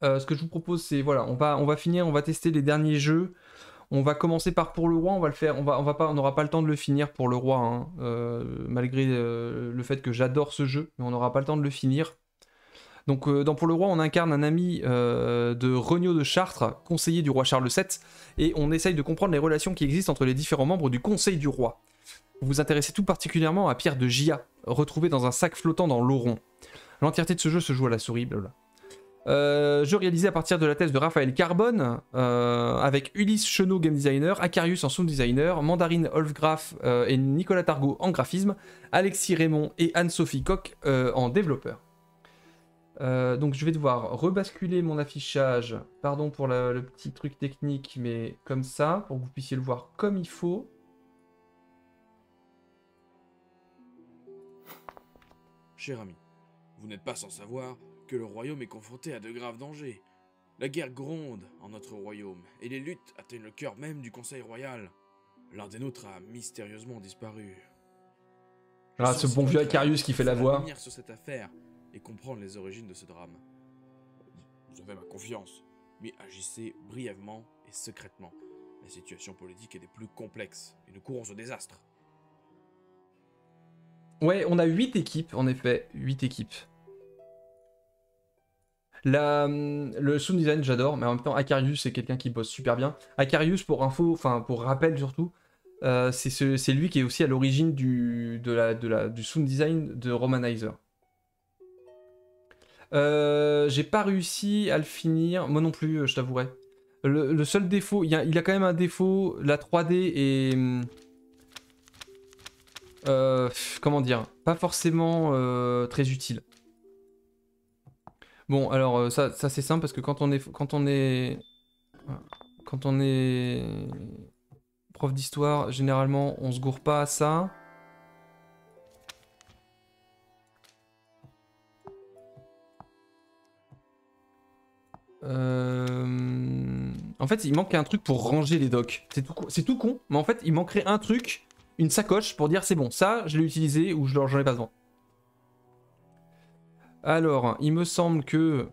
Ce que je vous propose, c'est voilà, on va finir, on va tester les derniers jeux. On va commencer par pour le roi, on va le faire, on n'aura pas le temps de le finir pour le roi, hein, malgré le fait que j'adore ce jeu, mais on n'aura pas le temps de le finir. Donc dans Pour le roi, on incarne un ami de Regnault de Chartres, conseiller du roi Charles VII, et on essaye de comprendre les relations qui existent entre les différents membres du conseil du roi. Vous vous intéressez tout particulièrement à Pierre de Gia, retrouvé dans un sac flottant dans l'Oron. L'entièreté de ce jeu se joue à la souris, blabla. Jeu réalisé à partir de la thèse de Raphaël Carbone, avec Ulysse Chenot, game designer, Acarius en sound designer, Mandarine Olfgraf et Nicolas Targot en graphisme, Alexis Raymond et Anne-Sophie Koch en développeur. Donc je vais devoir rebasculer mon affichage, pardon pour le petit truc technique, mais comme ça, pour que vous puissiez le voir comme il faut. Cher ami, vous n'êtes pas sans savoir que le royaume est confronté à de graves dangers. La guerre gronde en notre royaume, et les luttes atteignent le cœur même du conseil royal. L'un des nôtres a mystérieusement disparu. Ah, ce bon vieux Acarius qui fait la voix. Revenir sur cette affaire et comprendre les origines de ce drame. Vous avez ma confiance, mais agissez brièvement et secrètement. La situation politique est des plus complexes, et nous courons au désastre. Ouais, on a 8 équipes, en effet, 8 équipes. Le sound design j'adore, mais en même temps Acarius c'est quelqu'un qui bosse super bien. Acarius pour info, enfin pour rappel surtout, c'est lui qui est aussi à l'origine du sound design de Romanizer. J'ai pas réussi à le finir, moi non plus je t'avouerai. Le seul défaut, il a quand même un défaut, la 3D est... comment dire, pas forcément très utile. Bon, alors ça c'est simple parce que quand on est prof d'histoire, généralement on se gourre pas à ça. En fait, il manque un truc pour ranger les docks. C'est tout con, mais en fait, il manquerait un truc, une sacoche pour dire c'est bon, ça je l'ai utilisé ou j'en ai pas besoin. Alors, il me semble que...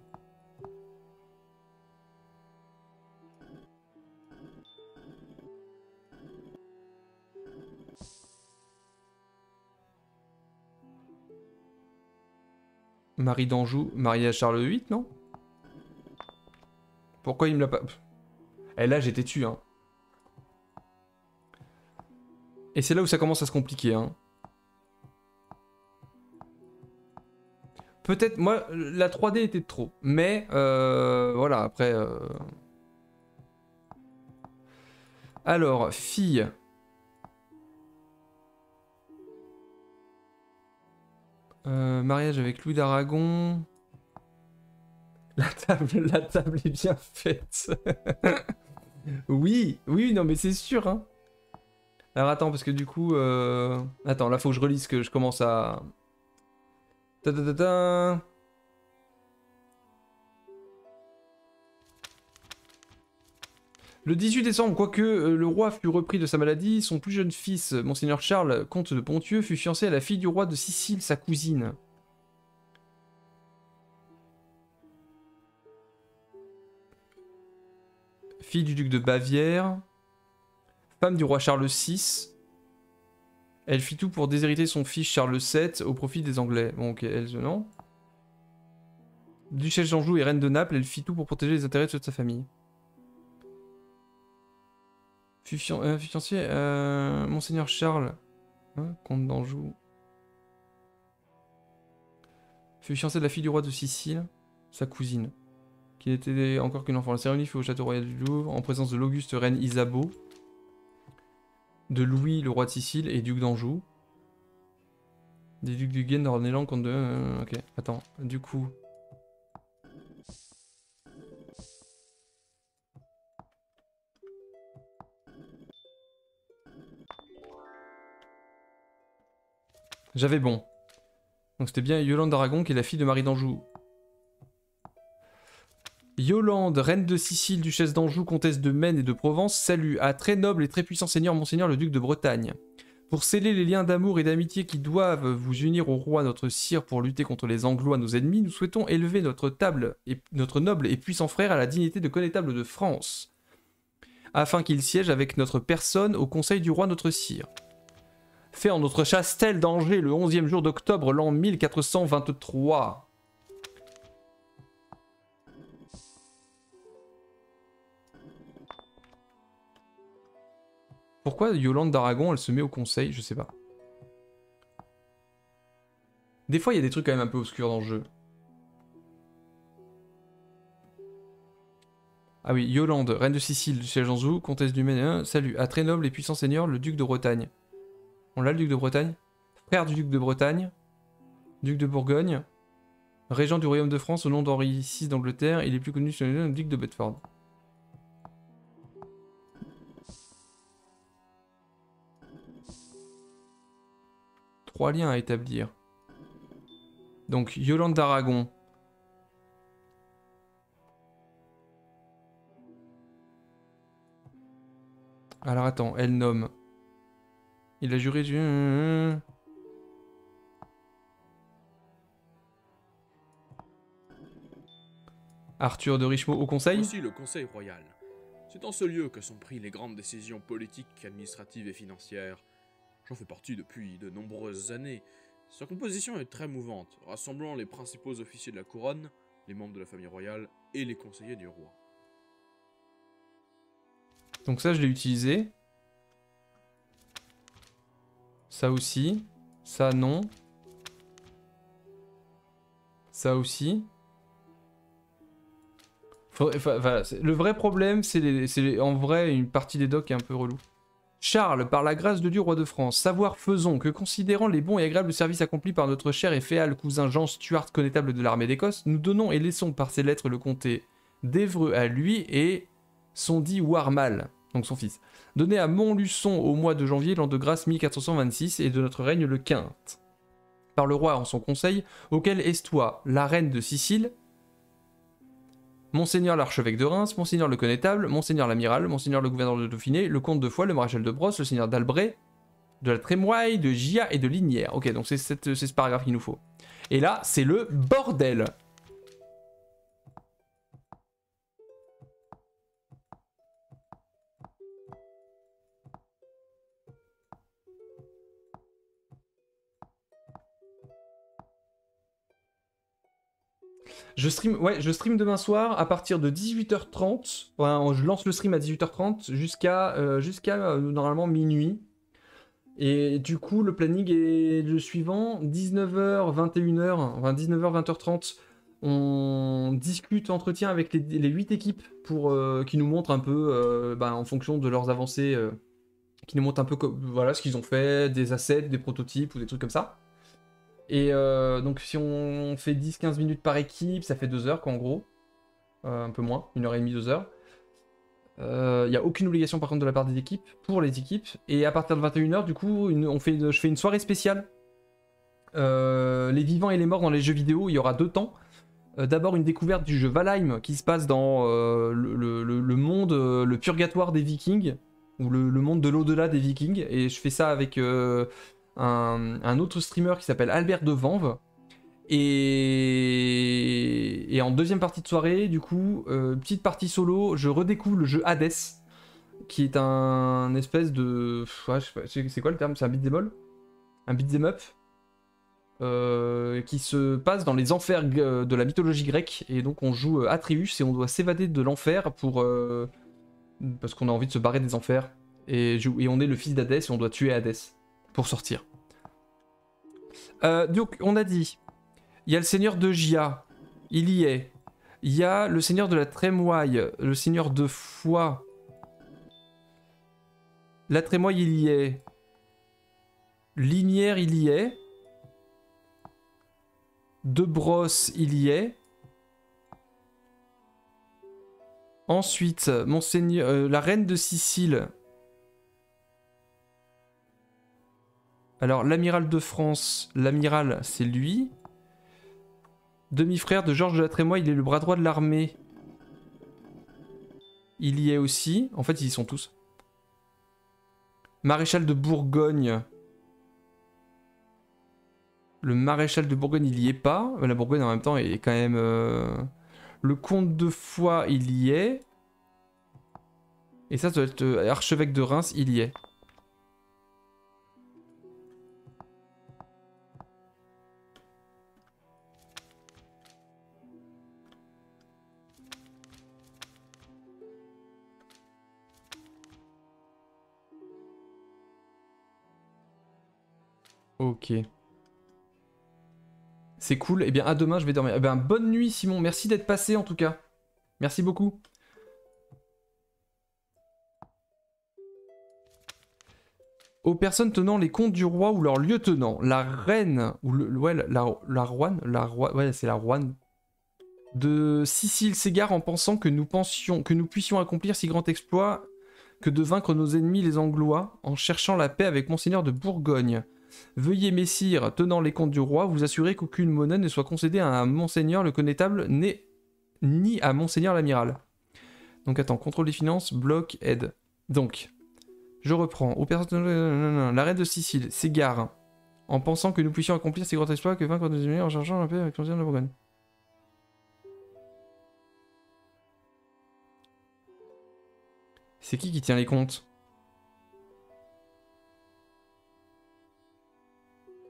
Marie d'Anjou, mariée à Charles VIII, non? Pourquoi il me l'a pas... Eh là, j'étais dessus, hein. Et c'est là où ça commence à se compliquer, hein. Peut-être, moi, la 3D était de trop. Mais, voilà, après... Alors, fille... mariage avec Louis d'Aragon... La table est bien faite. Oui, oui, non mais c'est sûr, hein. Alors attends, parce que du coup... Attends, là faut que je relise, que je commence à... Ta -ta -ta -ta. Le 18 décembre, quoique le roi fut repris de sa maladie, son plus jeune fils, Monseigneur Charles, comte de Ponthieu, fut fiancé à la fille du roi de Sicile, sa cousine. Fille du duc de Bavière, femme du roi Charles VI. Elle fit tout pour déshériter son fils Charles VII au profit des Anglais. Bon, ok, elle, non. Duchesse d'Anjou et reine de Naples, elle fit tout pour protéger les intérêts de toute sa famille. Fut fiancée Monseigneur Charles, hein, comte d'Anjou. Fut fiancée de la fille du roi de Sicile, sa cousine, qui n'était encore qu'une enfant. La cérémonie fut au château royal du Louvre, en présence de l'auguste reine Isabeau, de Louis, le roi de Sicile et duc d'Anjou. Des ducs du Guienne, d'Orléans, comte de... ok, attends, du coup... J'avais bon. Donc c'était bien Yolande d'Aragon qui est la fille de Marie d'Anjou. Yolande, reine de Sicile, duchesse d'Anjou, comtesse de Maine et de Provence, salue à très noble et très puissant seigneur Monseigneur le duc de Bretagne. Pour sceller les liens d'amour et d'amitié qui doivent vous unir au roi notre sire pour lutter contre les Anglois, nos ennemis, nous souhaitons élever notre noble et puissant frère à la dignité de connétable de France, afin qu'il siège avec notre personne au conseil du roi notre sire. Fait en notre chastel d'Angers le 11e jour d'octobre l'an 1423. Pourquoi Yolande d'Aragon, elle se met au conseil? Je sais pas. Des fois, il y a des trucs quand même un peu obscurs dans le jeu. Ah oui, Yolande, reine de Sicile, du siège Anjou, comtesse du Maine, salut. À très noble et puissant seigneur, le duc de Bretagne. On l'a, le duc de Bretagne? Frère du duc de Bretagne, duc de Bourgogne, régent du royaume de France au nom d'Henri VI d'Angleterre, il est plus connu sous le nom de duc de Bedford. Trois liens à établir. Donc, Yolande d'Aragon. Alors attends, elle nomme. Il a juré du... Arthur de Richemont au conseil. Voici le conseil royal. C'est en ce lieu que sont prises les grandes décisions politiques, administratives et financières. J'en fais partie depuis de nombreuses années. Sa composition est très mouvante, rassemblant les principaux officiers de la couronne, les membres de la famille royale et les conseillers du roi. Donc ça, je l'ai utilisé. Ça aussi. Ça, non. Ça aussi. Voilà, le vrai problème, c'est en vrai une partie des docs qui est un peu relou. Charles, par la grâce de Dieu, roi de France, savoir faisons que, considérant les bons et agréables services accomplis par notre cher et féal cousin Jean Stuart, connétable de l'armée d'Écosse, nous donnons et laissons par ces lettres le comté d'Évreux à lui et son dit Warmal, donc son fils, donné à Montluçon au mois de janvier, l'an de grâce 1426, et de notre règne le quinte. Par le roi en son conseil, auquel estoit la reine de Sicile, Monseigneur l'archevêque de Reims, Monseigneur le connétable, Monseigneur l'amiral, Monseigneur le gouverneur de Dauphiné, le comte de Foix, le maréchal de Brosse, le seigneur d'Albret, de la Trémoille, de Gia et de Linière. Ok, donc c'est ce paragraphe qu'il nous faut. Et là, c'est le bordel. Je stream demain soir à partir de 18h30. Enfin, je lance le stream à 18h30 jusqu'à normalement minuit. Et du coup, le planning est le suivant. 19h, 21h, enfin 19h, 20h30, on discute, entretien avec les 8 équipes pour qui nous montrent un peu, en fonction de leurs avancées, qui nous montrent un peu voilà, ce qu'ils ont fait, des assets, des prototypes ou des trucs comme ça. Et donc si on fait 10-15 minutes par équipe, ça fait 2 heures quoi en gros. Un peu moins, 1h30, 2 heures. Il n'y a aucune obligation par contre de la part des équipes, pour les équipes. Et à partir de 21h du coup, je fais une soirée spéciale. Les vivants et les morts dans les jeux vidéo, il y aura 2 temps. D'abord une découverte du jeu Valheim qui se passe dans le monde, le purgatoire des vikings. Ou le monde de l'au-delà des vikings. Et je fais ça avec... un autre streamer qui s'appelle Albert de Vanves. Et en deuxième partie de soirée, du coup, petite partie solo, je redécouvre le jeu Hades, qui est un espèce de... Ouais, je sais pas, c'est quoi le terme? C'est un beat'em all? Un beat'em up qui se passe dans les enfers de la mythologie grecque. Et donc on joue Atreus et on doit s'évader de l'enfer pour... parce qu'on a envie de se barrer des enfers. Et on est le fils d'Hadès et on doit tuer Hadès pour sortir. Donc on a dit, il y a le seigneur de Gia, il y est. Il y a le seigneur de la Trémoille, le seigneur de Foix. La Trémoille, il y est. Linière, il y est. De Brosse, il y est. Ensuite, Monseigneur, la reine de Sicile. Alors, l'amiral de France, l'amiral, c'est lui. Demi-frère de Georges de la Trémoille, il est le bras droit de l'armée. Il y est aussi. En fait, ils y sont tous. Maréchal de Bourgogne. Le maréchal de Bourgogne, il y est pas. La Bourgogne, en même temps, est quand même... Le comte de Foix, il y est. Et ça doit être archevêque de Reims, il y est. Ok. C'est cool. Eh bien, à demain, je vais dormir. Eh bien, bonne nuit, Simon. Merci d'être passé, en tout cas. Merci beaucoup. Aux personnes tenant les comptes du roi ou leur lieutenant, la reine, ou ouais, la roine, ouais, c'est la roine, de Sicile s'égare en pensant que nous puissions accomplir si grand exploit que de vaincre nos ennemis les Anglois, en cherchant la paix avec Monseigneur de Bourgogne. Veuillez, messire, tenant les comptes du roi, vous assurer qu'aucune monnaie ne soit concédée à un Monseigneur le connétable, ni à Monseigneur l'amiral. Donc attends, contrôle des finances, bloc, aide. Donc, je reprends. La reine de Sicile s'égare en pensant que nous puissions accomplir ces grands exploits que vaincre nos ennemis en cherchant la paix avec Monseigneur de Bourgogne. C'est qui tient les comptes?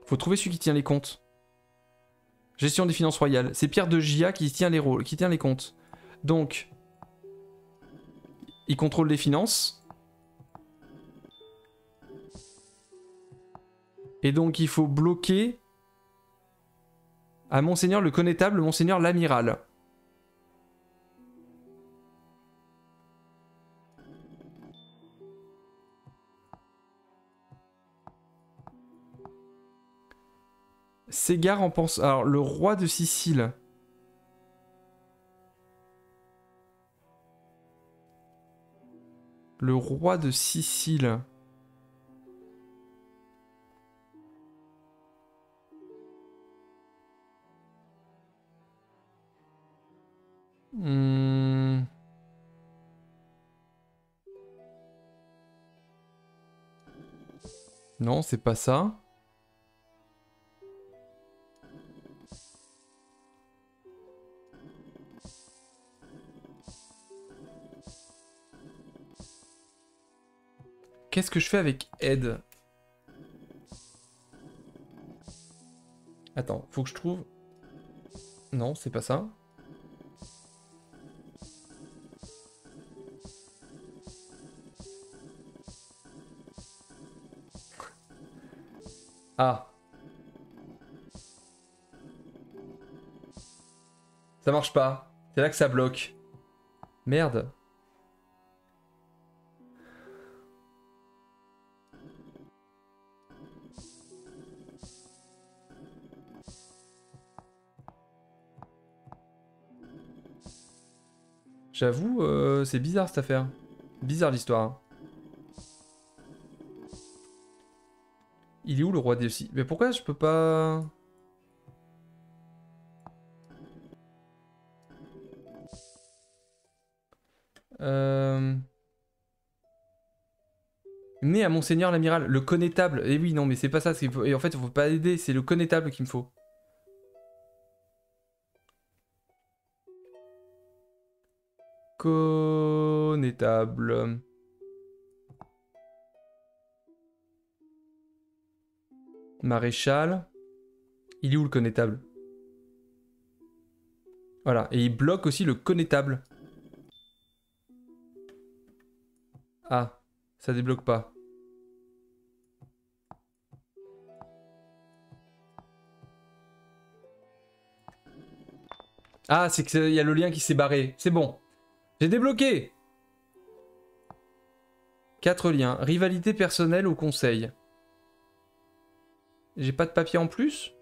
Faut trouver celui qui tient les comptes. Gestion des finances royales. C'est Pierre de Gia qui tient les comptes. Donc, il contrôle les finances. Et donc, il faut bloquer à Monseigneur le connétable, Monseigneur l'amiral. S'égare en pense... Alors, le roi de Sicile. Le roi de Sicile. Non, c'est pas ça. Qu'est-ce que je fais avec Ed? Attends, faut que je trouve... Non, c'est pas ça. Ah. Ça marche pas. C'est là que ça bloque. Merde. J'avoue, c'est bizarre cette affaire. Bizarre l'histoire. Il est où le roi des... Mais pourquoi je peux pas... Né à Monseigneur l'amiral, le connétable. Eh oui, non, mais c'est pas ça. Et en fait, il faut pas aider, c'est le connétable qu'il me faut. Connétable. Maréchal. Il est où le connétable? Voilà, et il bloque aussi le connétable. Ah, ça débloque pas. Ah, c'est qu'il y a le lien qui s'est barré. C'est bon. J'ai débloqué. 4 liens. Rivalité personnelle au conseil. J'ai pas de papier en plus?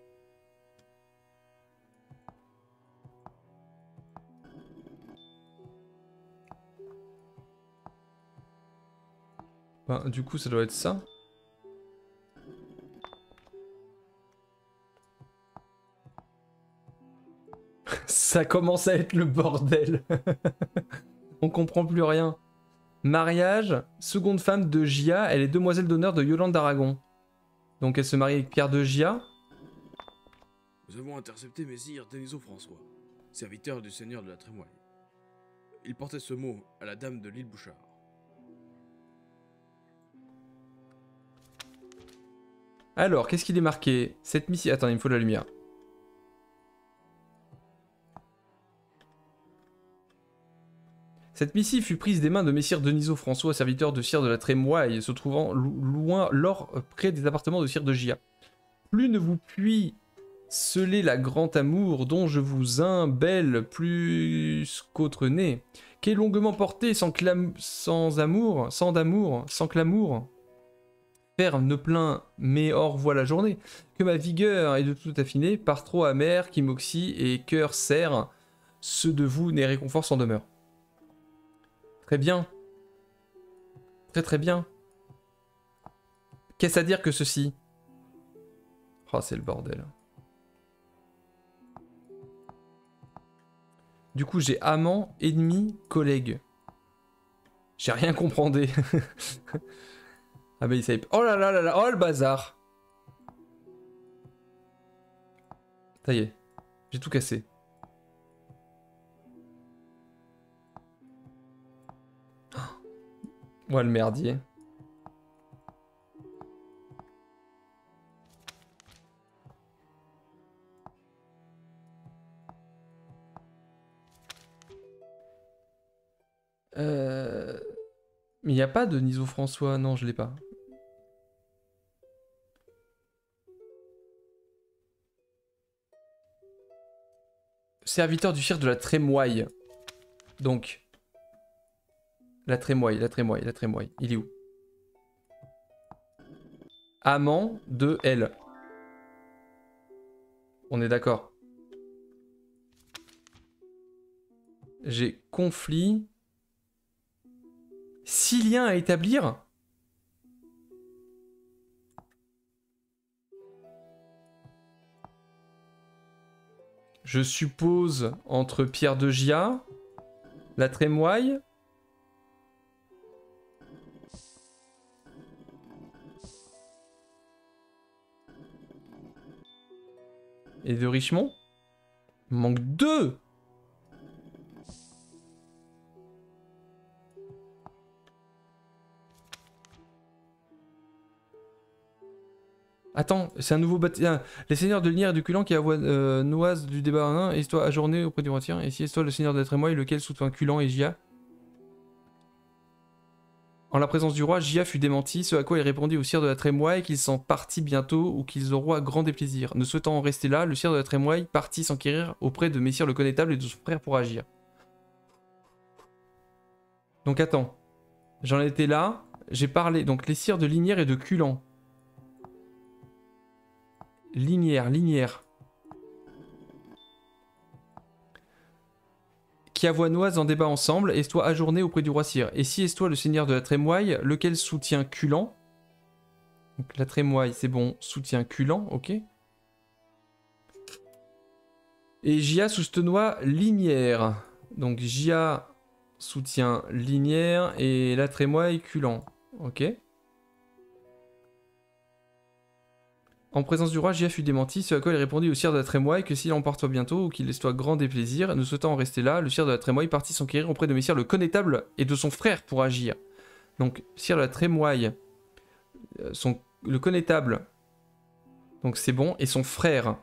Ben, du coup, ça doit être ça. Ça commence à être le bordel. On comprend plus rien. Mariage, seconde femme de Gia, elle est demoiselle d'honneur de Yolande d'Aragon. Donc elle se marie avec Pierre de Gia. Nous avons intercepté Messire Denisot François, serviteur du seigneur de la Trémoille. Il portait ce mot à la dame de l'île Bouchard. Alors, qu'est-ce qu'il est marqué? Cette mission... Attends, il me faut de la lumière. Cette missive fut prise des mains de Messire Denisot François, serviteur de Sire de la Trémoille, se trouvant près des appartements de Sire de Gia. Plus ne vous puis sceller la grand amour dont je vous imbelle plus qu'autre nez, qu'est longuement porté sans d'amour, sans clamour. Faire ne plaint, mais or voit la journée, que ma vigueur est de tout affinée, par trop amer, qui m'oxy et cœur serre, ceux de vous n'est réconfort sans demeure. Très bien. Très très bien. Qu'est-ce à dire que ceci? Oh, c'est le bordel. Du coup, j'ai amant, ennemi, collègue. J'ai rien compris. Ah bah il savait... Oh là là là là, oh le bazar. Ça y est, j'ai tout cassé. Ouais, le merdier. Mais il n'y a pas de Denisot François, non, je l'ai pas. Serviteur du Sire de la Trémoille. Donc... La Trémoille. Il est où? Amant de elle. On est d'accord. J'ai conflit. 6 liens à établir. Je suppose entre Pierre de Gia, la Trémoille... Et de Richemont. Il manque 2. Attends, c'est un nouveau bâtiment. Les seigneurs de Linière et de Culan qui avoient Noise du débat en un, et toi ajourné auprès du roi Tien. Et si est toi le seigneur de la Trémoille, lequel soutient Culan et Gia. En la présence du roi, Gia fut démenti, ce à quoi il répondit au sire de la Trémoille qu'ils sont partis bientôt ou qu'ils auront à grand déplaisir. Ne souhaitant en rester là, le sire de la Trémoille partit s'enquérir auprès de messire le connétable et de son frère pour agir. Donc attends, j'en étais là, j'ai parlé, donc les sires de Linière et de Culan. Linière. Qui avoinoise en débat ensemble, est-toi ajourné auprès du roi Sire. Et si est-toi le seigneur de la Trémoille, lequel soutient Culan. Donc la Trémoille, c'est bon, soutient Culan, ok. Et Gia soutenois Linière. Donc Gia soutient Linière et la Trémoille Culan, ok. En présence du roi, Gia fut démenti, ce à quoi il répondit au sire de la Trémoille que s'il emporte bientôt ou qu'il laisse toi grand déplaisir, ne souhaitant en rester là, le sire de la Trémoille partit s'enquérir auprès de messire le connétable et de son frère pour agir. Donc, sire de la Trémoille, le connétable, donc c'est bon, et son frère.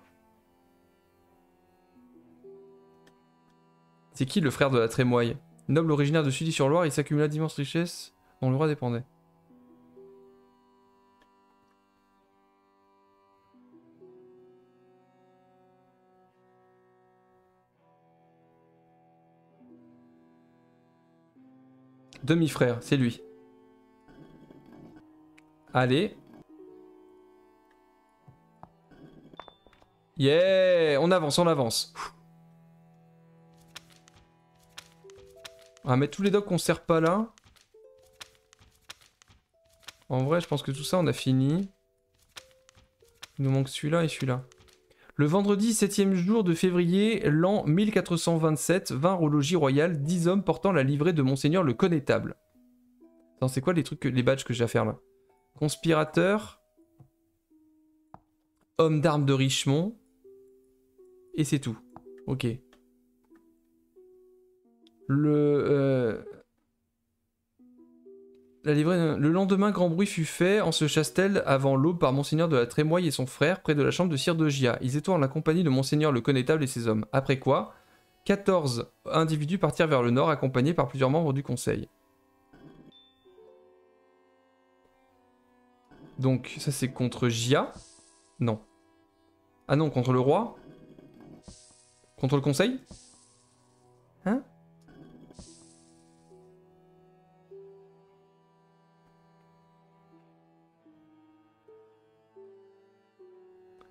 C'est qui le frère de la Trémoille? Noble originaire de Sully-sur-Loire, il s'accumula d'immenses richesses dont le roi dépendait. Demi-frère, c'est lui. Allez. Yeah, on avance. On va mettre tous les docs qu'on sert pas là. En vrai, je pense que tout ça, on a fini. Il nous manque celui-là et celui-là. Le vendredi 7e jour de février, l'an 1427, vinrent au logis royal 10 hommes portant la livrée de Monseigneur le Connétable. Attends, c'est quoi les badges que j'ai à faire là? Conspirateur. Homme d'armes de Richemont. et c'est tout. Ok. Le lendemain, grand bruit fut fait en ce chastel avant l'aube par Monseigneur de la Trémoille et son frère, près de la chambre de Sire de Gia. Ils étaient en la compagnie de Monseigneur le Connétable et ses hommes. Après quoi, 14 individus partirent vers le nord, accompagnés par plusieurs membres du conseil. Donc, ça c'est contre Gia? Non. Ah non, contre le roi? Contre le conseil? Hein?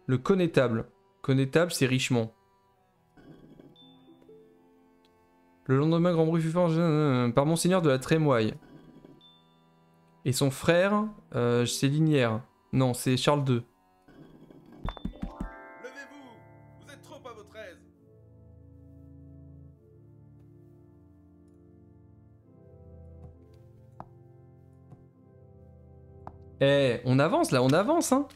Le connétable. Connétable, c'est Richemont. Le lendemain, grand bruit fut fort par Monseigneur de la Trémoille. Et son frère, c'est Linière. Non, c'est Charles II. Levez-vous! Vous êtes trop à votre aise! Eh, on avance là, on avance, hein.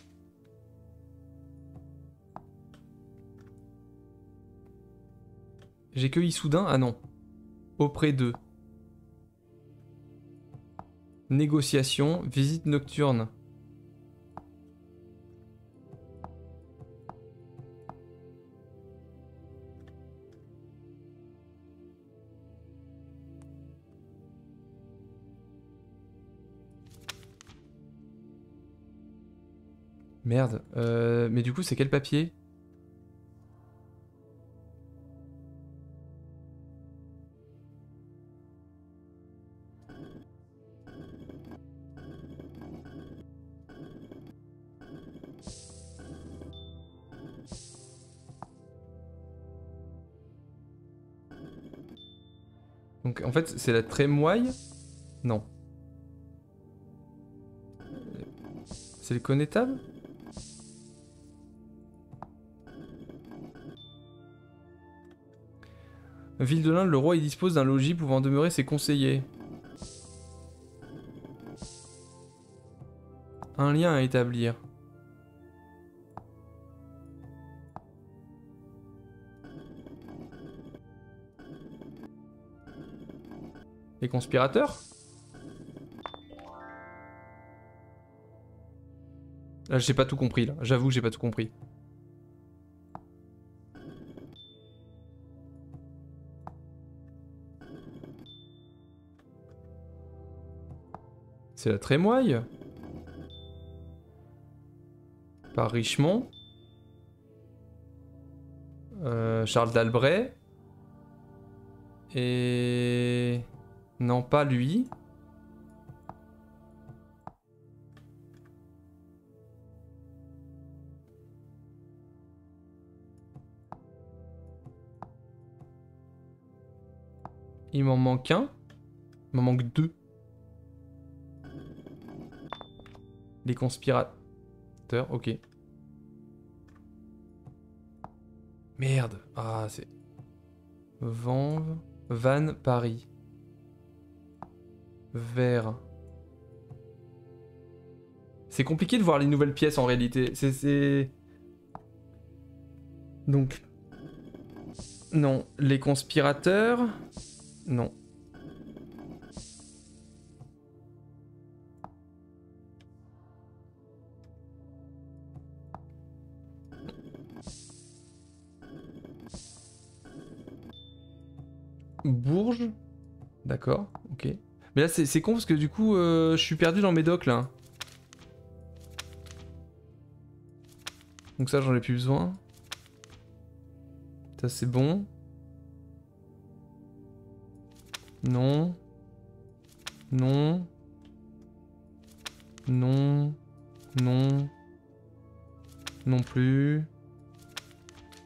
J'ai que Issoudun? Ah non. Auprès d'eux. Négociation, visite nocturne. Merde. Mais du coup, c'est quel papier? Donc en fait, c'est la Trémoille? Non. C'est le connétable? Ville de l'Inde, le roi y dispose d'un logis pouvant demeurer ses conseillers. Un lien à établir. Les conspirateurs? Là, j'ai pas tout compris, là. J'avoue que j'ai pas tout compris. C'est la Trémoille? Par Richemont? Charles d'Albret? Et... Non, pas lui. Il m'en manque un. Il m'en manque deux. Les conspirateurs, ok. Merde. Ah, c'est... Vanves. Vannes, Paris. Vert. C'est compliqué de voir les nouvelles pièces en réalité. C'est... Donc... Non. Les conspirateurs... Non. Bourges. D'accord, ok. Mais là c'est con parce que du coup je suis perdu dans mes docs là. Donc ça j'en ai plus besoin. Ça c'est bon. Non. Non. Non. Non. Non plus.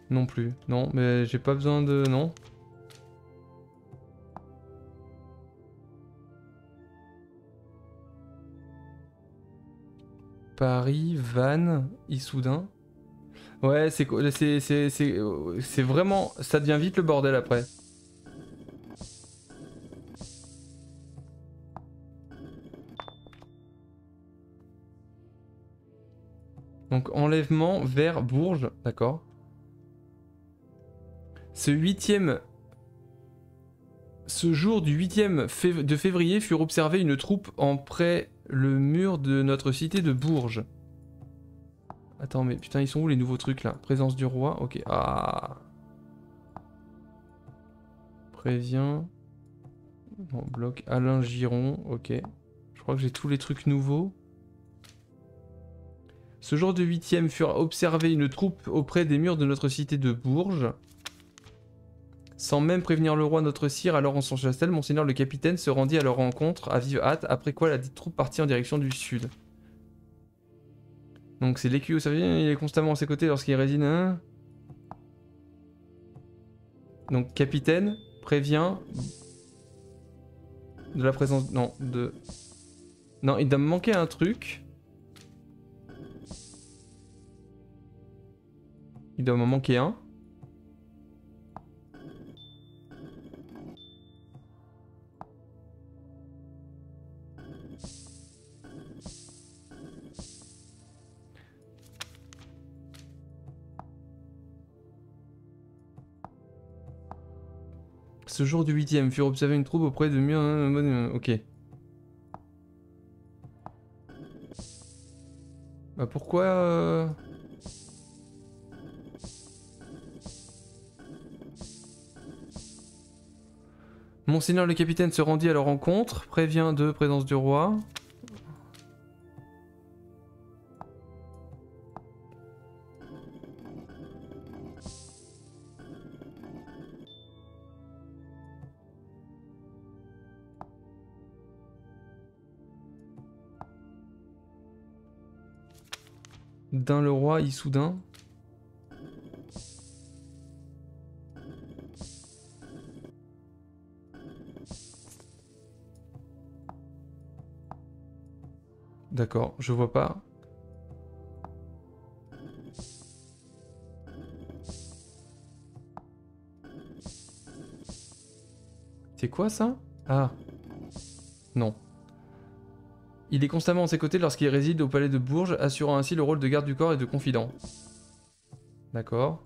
Non plus. Non, mais j'ai pas besoin de... Non. Paris, Vannes, Issoudun. Ouais, c'est vraiment... Ça devient vite le bordel après. Donc enlèvement vers Bourges, d'accord. Ce jour du 8e de février furent observés une troupe en près le mur de notre cité de Bourges. Attends, mais putain, ils sont où les nouveaux trucs là? Présence du roi, ok. Ah. Prévient. Bon, bloc Alain Giron, ok. Je crois que j'ai tous les trucs nouveaux. Ce jour de 8e furent observés une troupe auprès des murs de notre cité de Bourges. Sans même prévenir le roi notre sire, alors en son chastel, monseigneur le capitaine se rendit à leur rencontre à vive hâte, après quoi la dite troupe partit en direction du sud. Donc c'est l'écuyer, ça veut dire il est constamment à ses côtés lorsqu'il réside. Hein. Donc capitaine prévient de la présence... Non, de... Non, il doit me manquer un truc. Il doit m'en manquer un. Ce jour du 8e furent observés une troupe auprès de murs... Ok. Bah pourquoi... Monseigneur le capitaine se rendit à leur rencontre, prévient de présence du roi. D'un le roi, Issoudun. D'accord, je vois pas. C'est quoi ça? Ah. Non. Il est constamment à ses côtés lorsqu'il réside au palais de Bourges, assurant ainsi le rôle de garde du corps et de confident. D'accord.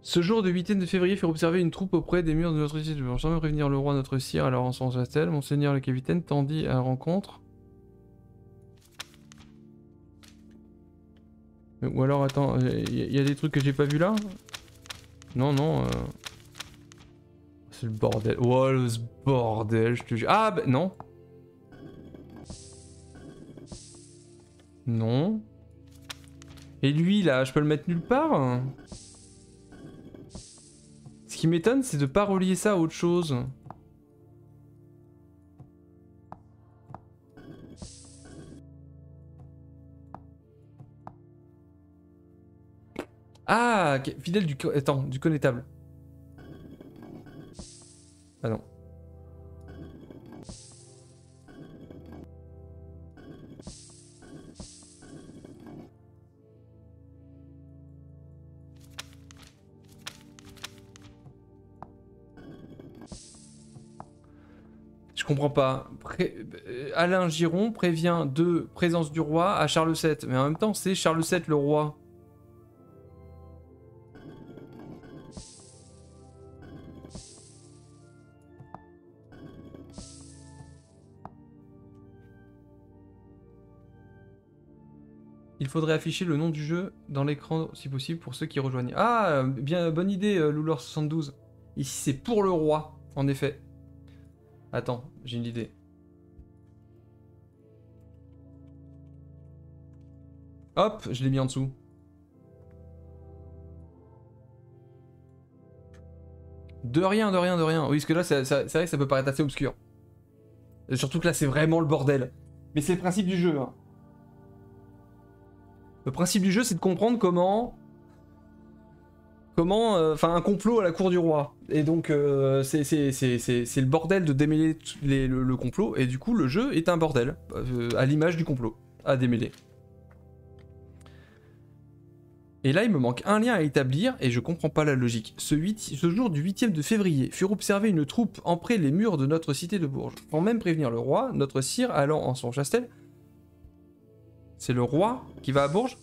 Ce jour de 8e de février furent observés une troupe auprès des murs de notre cité. Sans même prévenir le roi notre sire, alors en son chastel, monseigneur le capitaine tendit à la rencontre. Ou alors attends, il y a des trucs que j'ai pas vu là? Non, non. C'est le bordel. Oh, le bordel, je te jure. Ah, bah non. Non. Et lui, là, je peux le mettre nulle part? Ce qui m'étonne, c'est de pas relier ça à autre chose. Ah, fidèle du... Attends, du connétable. Ah non. Je comprends pas. Alain Giron prévient de présence du roi à Charles VII. Mais en même temps, c'est Charles VII le roi. Il faudrait afficher le nom du jeu dans l'écran si possible pour ceux qui rejoignent. Ah, bien, bonne idée, Loulor72. Ici, c'est pour le roi, en effet. Attends, j'ai une idée. Hop, je l'ai mis en dessous. De rien, de rien, de rien. Oui, parce que là, c'est vrai que ça peut paraître assez obscur. Et surtout que là, c'est vraiment le bordel. Mais c'est le principe du jeu. Hein. Le principe du jeu, c'est de comprendre comment... Enfin, un complot à la cour du roi. Et donc, c'est le bordel de démêler le complot. Et du coup, le jeu est un bordel. À l'image du complot. À démêler. Et là, il me manque un lien à établir, et je comprends pas la logique. Ce jour du 8e de février, furent observés une troupe en près les murs de notre cité de Bourges. Sans même prévenir le roi, notre sire allant en son chastel, C'est le roi qui va à Bourges?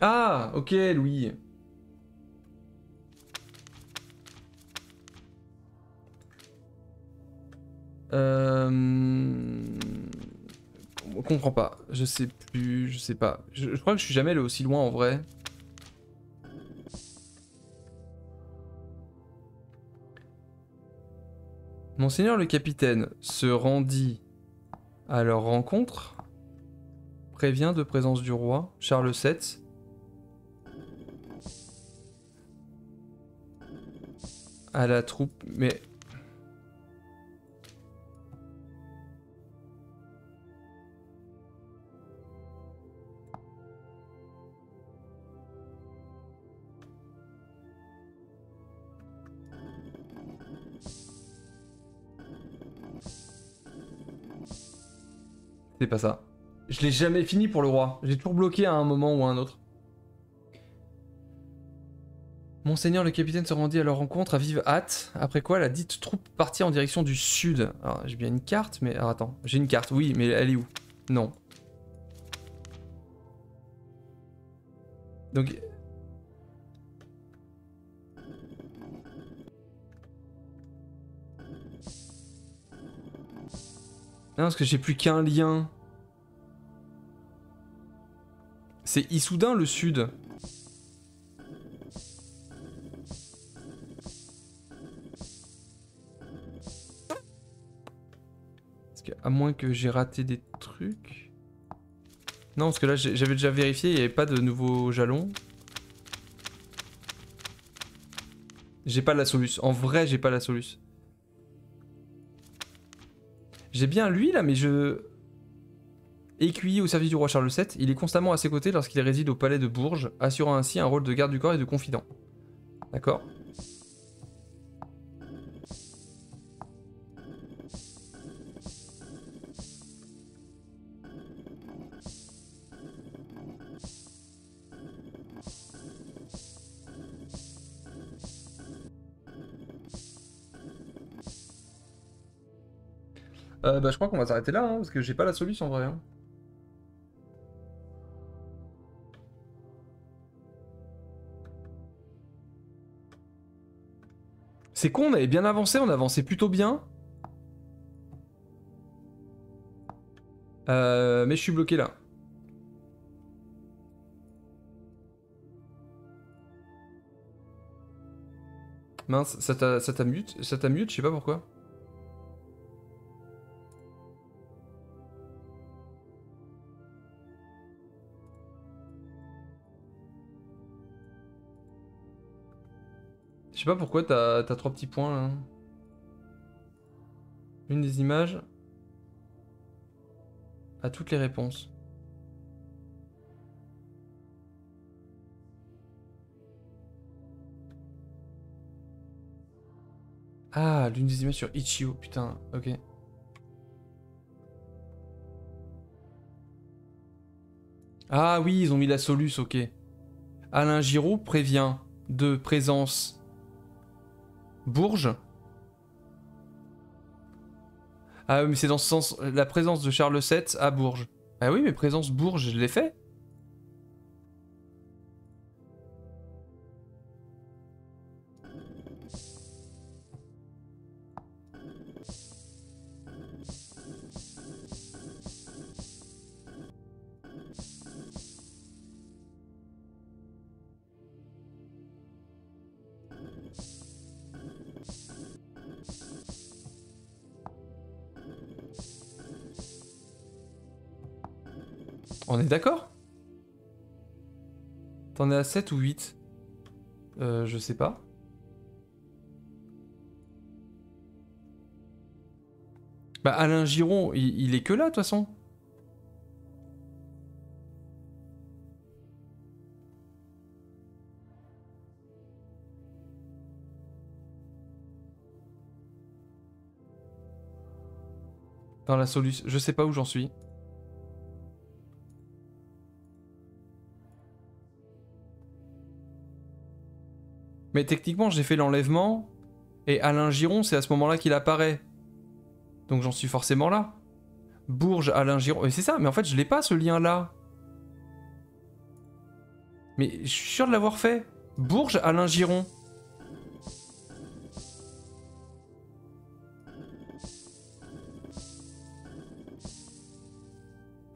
Ah, ok, Louis. On comprend pas. Je sais plus, je sais pas. Je crois que je suis jamais allé aussi loin en vrai. Monseigneur le capitaine se rendit à leur rencontre. Prévient de présence du roi, Charles VII. À la troupe, mais... C'est pas ça. Je l'ai jamais fini pour le roi. J'ai toujours bloqué à un moment ou à un autre. Monseigneur le capitaine se rendit à leur rencontre à vive hâte, après quoi la dite troupe partit en direction du sud. Alors j'ai bien une carte, mais... Alors attends, j'ai une carte, oui, mais elle est où? Non. Donc... Non, parce que j'ai plus qu'un lien. C'est Issoudun le sud. Parce que, à moins que j'ai raté des trucs... Non, parce que là j'avais déjà vérifié, il n'y avait pas de nouveaux jalons. J'ai pas la soluce. En vrai, j'ai pas la soluce. J'ai bien lui là, mais je... Écuyer au service du roi Charles VII, il est constamment à ses côtés lorsqu'il réside au palais de Bourges, assurant ainsi un rôle de garde du corps et de confident. D'accord. Bah je crois qu'on va s'arrêter là, hein, parce que j'ai pas la solution en vrai. Hein. C'est con, on avait bien avancé, on avançait plutôt bien. Mais je suis bloqué là. Mince, ça t'a mute, je sais pas pourquoi. Je sais pas pourquoi t'as 3 petits points là. Une des images a toutes les réponses. Ah, l'une des images sur Ichio, putain, ok. Ah oui, ils ont mis la soluce, ok. Alain Giraud prévient de présence Bourges. Ah oui, mais c'est dans ce sens, la présence de Charles VII à Bourges. Ah oui, mais présence Bourges, je l'ai fait. On est d'accord? T'en es à 7 ou 8? Je sais pas. Bah Alain Giron, il est que là de toute façon. Dans la solution, je sais pas où j'en suis. Mais techniquement, j'ai fait l'enlèvement. Et Alain Giron, c'est à ce moment-là qu'il apparaît. Donc j'en suis forcément là. Bourges, Alain Giron. Mais c'est ça, mais en fait, je l'ai pas ce lien-là. Mais je suis sûr de l'avoir fait. Bourges, Alain Giron.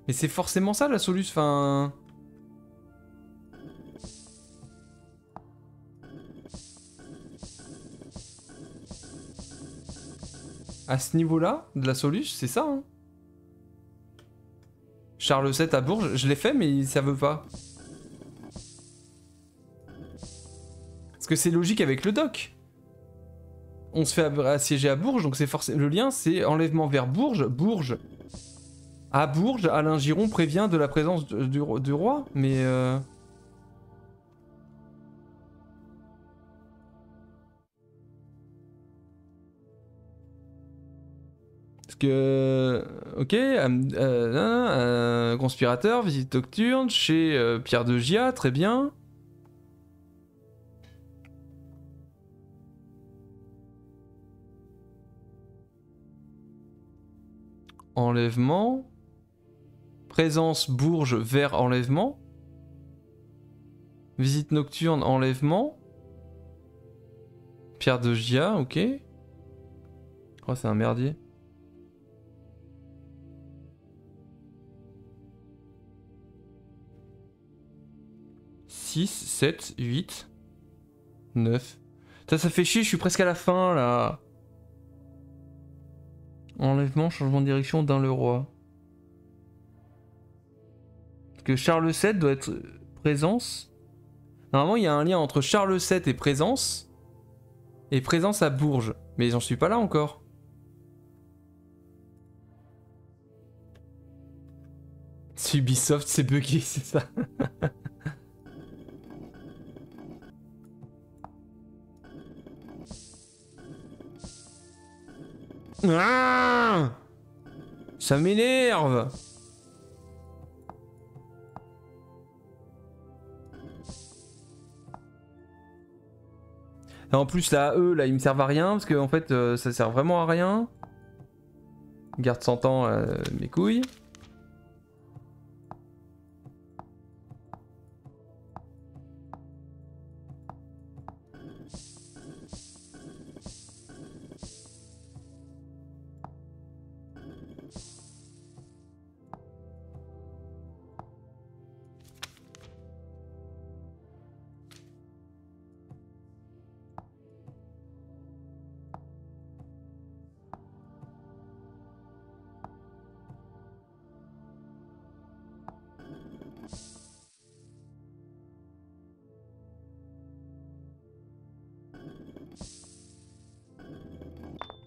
Mais c'est forcément ça la solution. Enfin. À ce niveau-là, de la solution, c'est ça. Hein. Charles VII à Bourges, je l'ai fait, mais ça veut pas. Parce que c'est logique avec le doc. On se fait assiéger à Bourges, donc c'est forcément. Le lien, c'est enlèvement vers Bourges. Bourges. À Bourges, Alain Giron prévient de la présence du roi, mais. Parce que. Ok, conspirateur, visite nocturne chez Pierre de Gia, très bien. Enlèvement. Présence Bourges vers enlèvement. Visite nocturne, enlèvement. Pierre de Gia, ok. Oh, c'est un merdier. « 6, 7, 8, 9. Ça fait chier, je suis presque à la fin, là. Enlèvement, changement de direction d'un le roi. Parce que Charles VII doit être présence. Normalement, il y a un lien entre Charles VII et présence à Bourges. Mais j'en suis pas là encore. C'est Ubisoft, c'est buggé, c'est ça. Ah, ça m'énerve. En plus là, eux, là, ils me servent à rien parce que en fait, ça sert vraiment à rien. Garde 100 ans, mes couilles.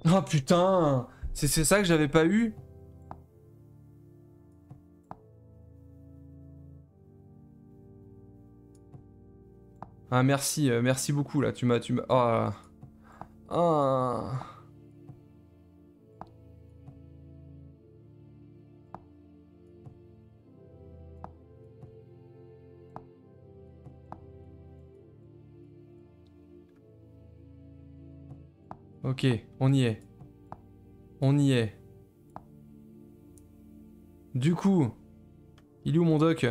Oh putain, c'est ça que j'avais pas eu. Ah merci, merci beaucoup là, tu m'as... Oh. Ah. Ok, on y est. On y est. Du coup, il est où mon doc?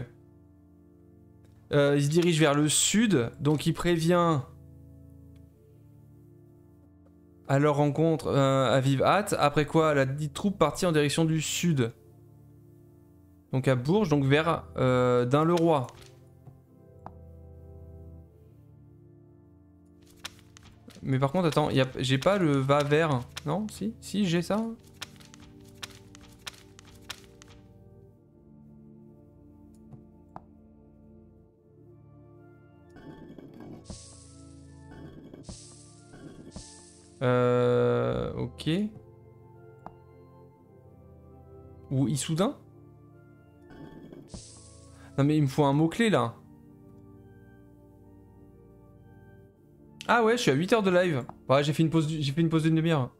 Il se dirige vers le sud, donc il prévient à leur rencontre à vive hâte. Après quoi, la dite troupe partit en direction du sud. Donc à Bourges, donc vers Dun-le-Roi. Mais par contre, attends, j'ai pas le va vers. Non? Si, j'ai ça. Ok. Ou Issoudun? Non mais il me faut un mot-clé là. Ah ouais, je suis à 8 heures de live. Ouais, j'ai fait une pause d'une demi-heure.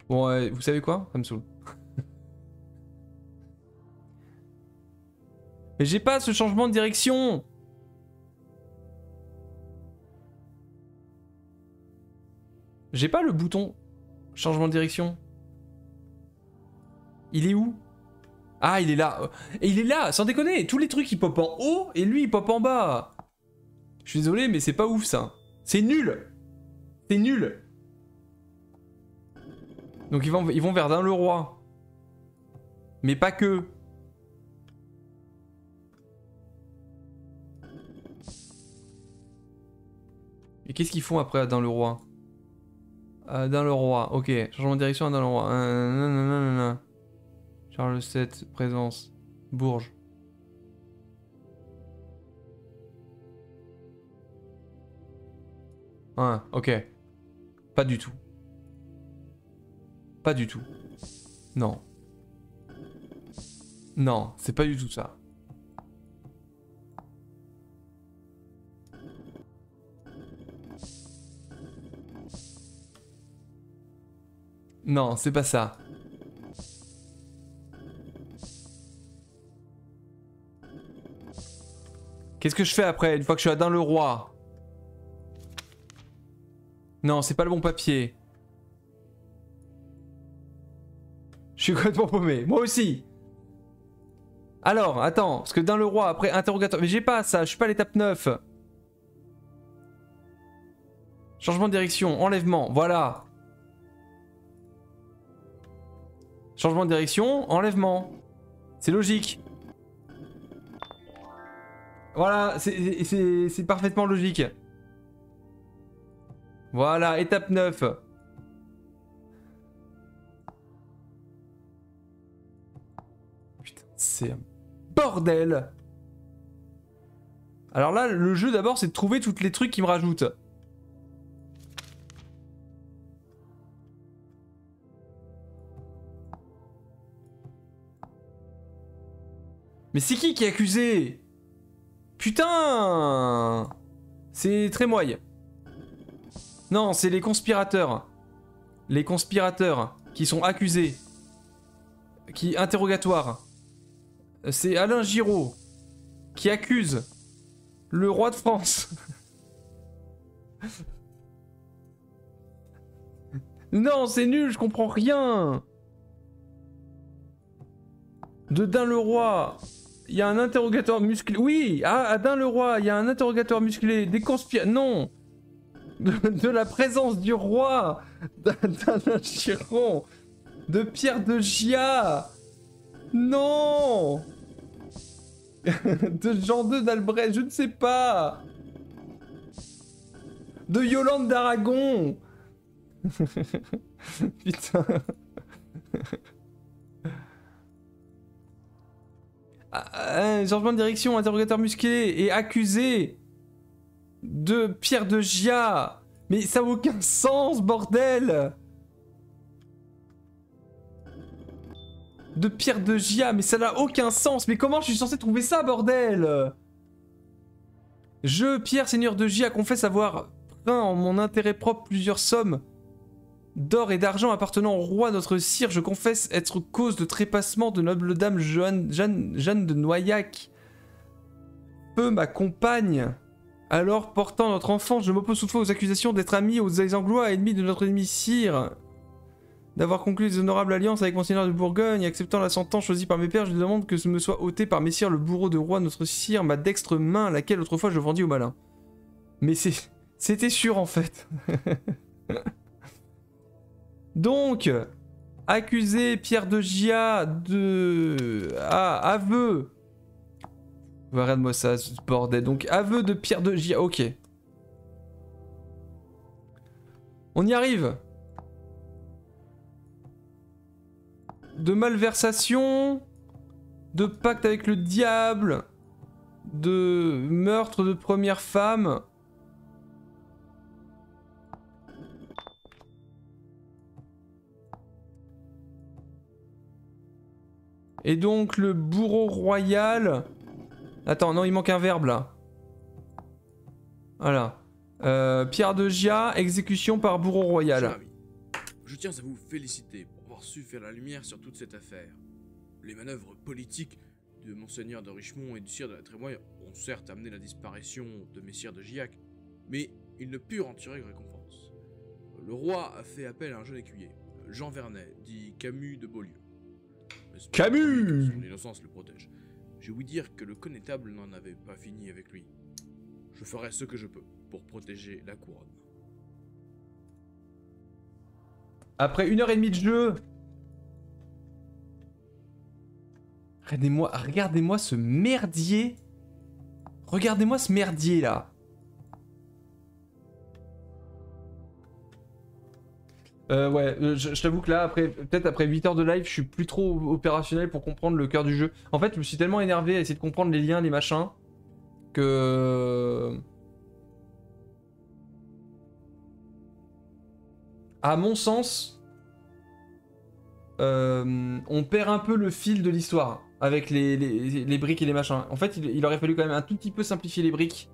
Bon, ouais, vous savez quoi? Ça me saoule. Mais j'ai pas ce changement de direction. J'ai pas le bouton changement de direction. Il est où? Ah, il est là. Et il est là, sans déconner. Tous les trucs, ils pop en haut et lui, il pop en bas. Je suis désolé, mais c'est pas ouf, ça. C'est nul. C'est nul. Donc ils vont vers Dun-le-Roi. Mais pas que. Et qu'est-ce qu'ils font après à Dun-le-Roi? À Dun-le-Roi, ok. Changement de direction à Dun-le-Roi. Nanana. Charles VII, présence. Bourges. Ouais, ok. Pas du tout. Pas du tout. Non. Non, c'est pas du tout ça. Non, c'est pas ça. Qu'est-ce que je fais après, une fois que je suis à Dun-le-Roi? Non, c'est pas le bon papier. Je suis complètement paumé. Moi aussi. Alors, attends, parce que Dun-le-Roi, après interrogatoire... Mais j'ai pas ça, je suis pas à l'étape 9. Changement de direction, enlèvement, voilà. Changement de direction, enlèvement. C'est logique. Voilà, c'est parfaitement logique. Voilà, étape 9. Putain, c'est un bordel. Alors là, le jeu d'abord, c'est de trouver tous les trucs qui me rajoutent. Mais c'est qui est accusé? Putain! C'est très moyen. Non, c'est les conspirateurs. Les conspirateurs qui sont accusés. Qui interrogatoire. C'est Alain Giraud qui accuse le roi de France. Non, c'est nul, je comprends rien. De Dun-le-Roi, il y a un interrogatoire musclé. Oui, à Dun-le-Roi, il y a un interrogatoire musclé. Des conspirateurs. Non. De la présence du roi. D'Alain Giraud. De Pierre de Giat. Non. De Jean II d'Albret, je ne sais pas. De Yolande d'Aragon. Putain. Changement de direction, interrogateur musclé et accusé de Pierre de Giat. Mais ça n'a aucun sens, bordel. De Pierre de Giat, mais ça n'a aucun sens. Mais comment je suis censé trouver ça, bordel? Je, Pierre, seigneur de Giat, confesse avoir pris en mon intérêt propre plusieurs sommes d'or et d'argent appartenant au roi notre sire. Je confesse être cause de trépassement de noble dame Jeanne de Noyac. Peu ma compagne. Alors, portant notre enfant, je m'oppose toutefois aux accusations d'être ami aux Anglois, ennemis de notre ennemi sire. D'avoir conclu des honorables alliances avec Monseigneur de Bourgogne, acceptant la sentence choisie par mes pères, je demande que ce me soit ôté par messire le bourreau de roi notre sire, ma dextre main, laquelle autrefois je vendis au malin. Mais c'était sûr en fait. Donc, accusé Pierre de Giat de... Ah, aveu. Regarde-moi ça, ce bordel. Donc, aveu de Pierre de Giat, ok. On y arrive. De malversation, de pacte avec le diable, de meurtre de première femme. Et donc le bourreau royal... Attends, non, il manque un verbe là. Voilà. Pierre de Giat, exécution par bourreau royal. Cher ami, je tiens à vous féliciter pour avoir su faire la lumière sur toute cette affaire. Les manœuvres politiques de Monseigneur de Richemont et du sire de la Trémoille ont certes amené la disparition de messire de Giac, mais ils ne purent en tirer récompense. Le roi a fait appel à un jeune écuyer, Jean Vernet, dit Camus de Beaulieu. Camus! Son innocence le protège. J'ai ouï dire que le connétable n'en avait pas fini avec lui. Je ferai ce que je peux pour protéger la couronne. Après 1h30 de jeu. Regardez-moi ce merdier. Regardez-moi ce merdier là. Je t'avoue que là, peut-être après 8 heures de live, je suis plus trop opérationnel pour comprendre le cœur du jeu. En fait, je me suis tellement énervé à essayer de comprendre les liens, les machins, que... À mon sens, on perd un peu le fil de l'histoire avec les briques et les machins. En fait, il aurait fallu quand même un tout petit peu simplifier les briques.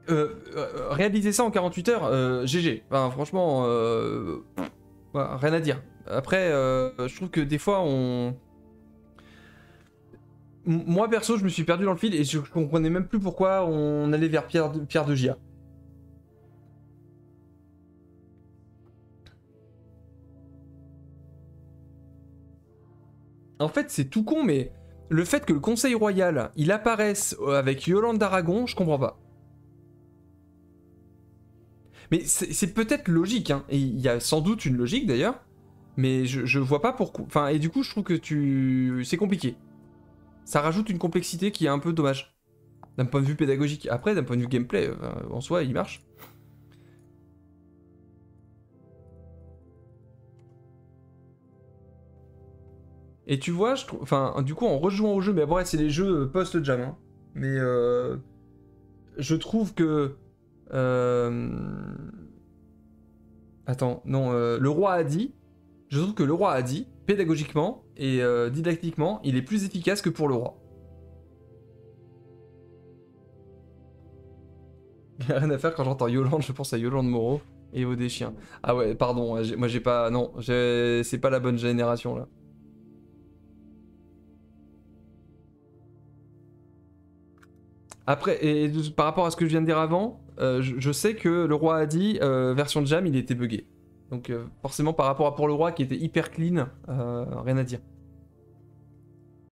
Réaliser ça en 48 heures, GG. Enfin, franchement, voilà, rien à dire. Après, je trouve que des fois, moi, perso, je me suis perdu dans le fil et je comprenais même plus pourquoi on allait vers Pierre de Gia. En fait, c'est tout con, mais le fait que le Conseil Royal, il apparaisse avec Yolande d'Aragon, je comprends pas. Mais c'est peut-être logique, hein. Et il y a sans doute une logique d'ailleurs, mais je vois pas pourquoi. Enfin, et du coup, je trouve que c'est compliqué. Ça rajoute une complexité qui est un peu dommage. D'un point de vue pédagogique. Après, d'un point de vue gameplay, en soi, il marche. Et tu vois, enfin, du coup, en rejoignant au jeu, mais après, c'est les jeux post-jam, hein. Mais je trouve que... Attends, non, le roi a dit... Je trouve que le roi a dit, pédagogiquement et didactiquement, il est plus efficace que pour le roi. Il n'y a rien à faire quand j'entends Yolande, je pense à Yolande Moreau et Evo des chiens. Ah ouais, pardon, moi j'ai pas... Non, c'est pas la bonne génération, là. Après, et par rapport à ce que je viens de dire avant, je sais que le roi a dit, version jam, il était buggé. Donc forcément, par rapport à pour le roi qui était hyper clean, rien à dire.